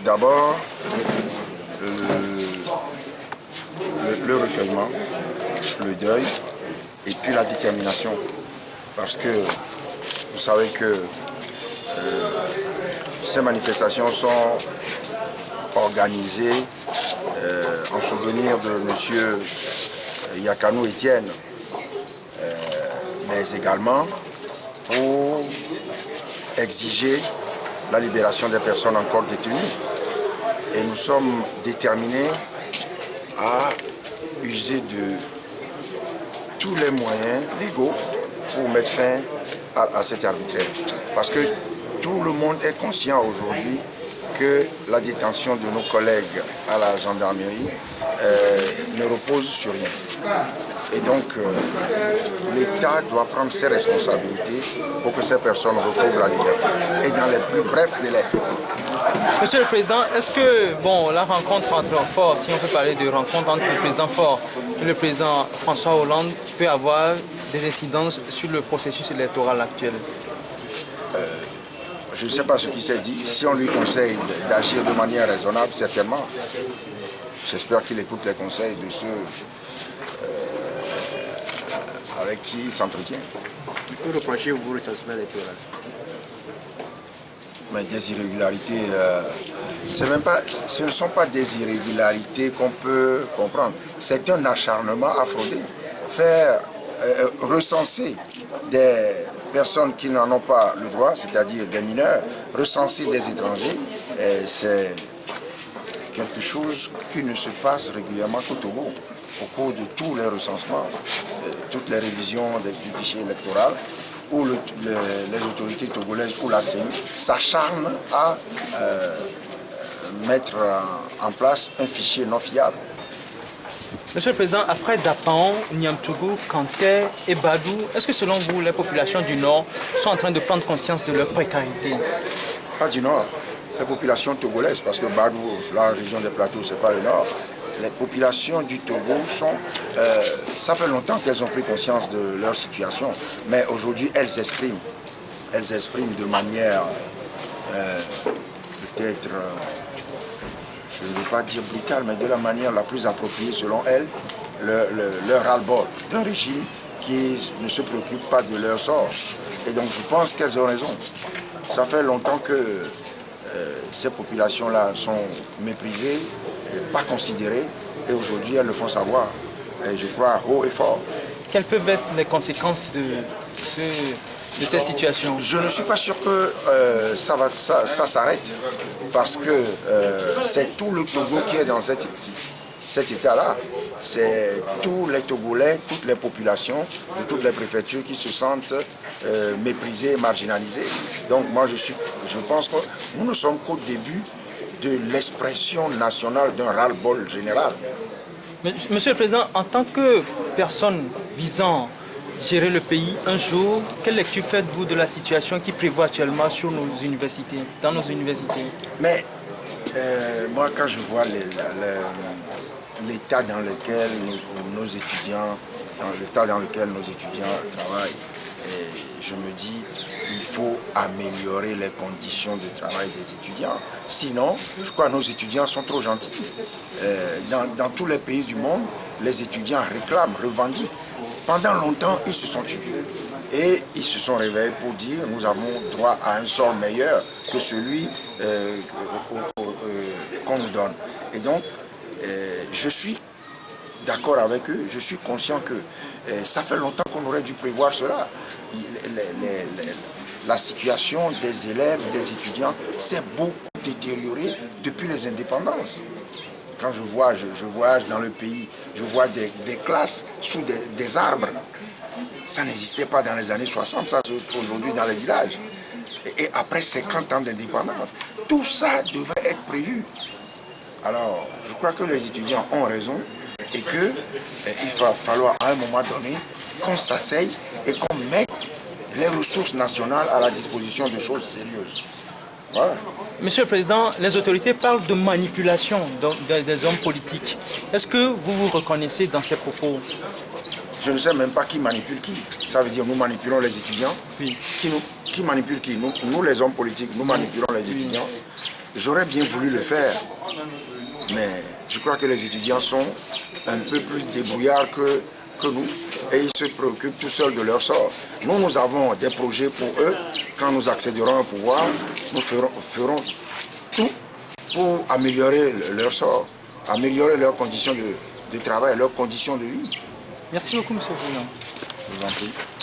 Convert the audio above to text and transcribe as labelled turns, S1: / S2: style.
S1: D'abord, le recueillement, le deuil et puis la détermination. Parce que vous savez que ces manifestations sont organisées en souvenir de M. Yakanou Étienne, mais également pour exiger la libération des personnes encore détenues. Et nous sommes déterminés à user de tous les moyens légaux pour mettre fin à cet arbitraire. Parce que tout le monde est conscient aujourd'hui que la détention de nos collègues à la gendarmerie ne repose sur rien. Et donc, l'État doit prendre ses responsabilités pour que ces personnes retrouvent la liberté. Et dans les plus brefs délais.
S2: Monsieur le Président, est-ce que la rencontre entre Faure, si on peut parler de rencontre entre le président Faure et le président François Hollande, peut avoir des incidences sur le processus électoral actuel?
S1: Je ne sais pas ce qui s'est dit. Si on lui conseille d'agir de manière raisonnable, certainement. J'espère qu'il écoute les conseils de ceux avec qui il s'entretient.
S3: Que reprochez-vous au recensement électoral?
S1: Mais des irrégularités, ce ne sont pas des irrégularités qu'on peut comprendre. C'est un acharnement à frauder. Faire recenser des personnes qui n'en ont pas le droit, c'est-à-dire des mineurs, recenser des étrangers, c'est quelque chose qui ne se passe régulièrement qu'au Togo. Au cours de tous les recensements, toutes les révisions du fichier électoral, où les autorités togolaises ou la CENI s'acharnent à mettre en place un fichier non fiable.
S2: Monsieur le Président, après Dapan, Niamtougou, Kanté et Badou, est-ce que selon vous, les populations du Nord sont en train de prendre conscience de leur précarité?
S1: Pas du Nord, les populations togolaises, parce que Badou, la région des plateaux, c'est pas le Nord. Les populations du Togo sont... ça fait longtemps qu'elles ont pris conscience de leur situation, mais aujourd'hui, elles expriment de manière peut-être... je ne veux pas dire brutale, mais de la manière la plus appropriée selon elles, leur ras-le-bol d'un régime qui ne se préoccupe pas de leur sort. Et donc je pense qu'elles ont raison. Ça fait longtemps que ces populations-là sont méprisées, pas considérées, et aujourd'hui elles le font savoir. Et je crois haut et fort.
S2: Quelles peuvent être les conséquences de cette situation?
S1: Je ne suis pas sûr que ça s'arrête, parce que c'est tout le Togo qui est dans cet état-là. C'est tous les Togolais, toutes les populations de toutes les préfectures qui se sentent méprisées, marginalisées. Donc moi je pense que nous ne sommes qu'au début de l'expression nationale d'un ras-le-bol général.
S2: Monsieur le Président, en tant que personne visant gérer le pays un jour, quelle lecture faites-vous de la situation qui prévaut actuellement sur nos universités, dans nos universités?
S1: Mais moi, quand je vois l'état dans lequel nos étudiants, travaillent, je me dis il faut améliorer les conditions de travail des étudiants. Sinon, je crois que nos étudiants sont trop gentils. Dans tous les pays du monde, les étudiants réclament, revendiquent. Pendant longtemps, ils se sont tués. Et ils se sont réveillés pour dire nous avons droit à un sort meilleur que celui qu'on nous donne. Et donc, je suis d'accord avec eux, je suis conscient que ça fait longtemps qu'on aurait dû prévoir cela. La situation des élèves, des étudiants s'est beaucoup détériorée depuis les indépendances. Quand je voyage dans le pays, je vois des classes sous des arbres. Ça n'existait pas dans les années 60, ça se trouve aujourd'hui dans les villages. Et après 50 ans d'indépendance, tout ça devait être prévu. Alors, je crois que les étudiants ont raison et qu'il va falloir à un moment donné qu'on s'asseye et qu'on mette les ressources nationales à la disposition de choses sérieuses. Voilà.
S2: Monsieur le Président, les autorités parlent de manipulation des hommes politiques. Est-ce que vous vous reconnaissez dans ces propos?
S1: Je ne sais même pas qui manipule qui. Ça veut dire nous manipulons les étudiants.
S2: Oui.
S1: Qui manipule qui? Nous, les hommes politiques, nous manipulons les étudiants. J'aurais bien voulu le faire, mais je crois que les étudiants sont un peu plus débrouillards que nous et ils se préoccupent tout seuls de leur sort. Nous avons des projets pour eux. Quand nous accéderons au pouvoir, nous ferons tout pour améliorer leur sort, améliorer leurs conditions de travail, leurs conditions de vie.
S2: Merci beaucoup, M. le Président.
S1: Je vous en prie.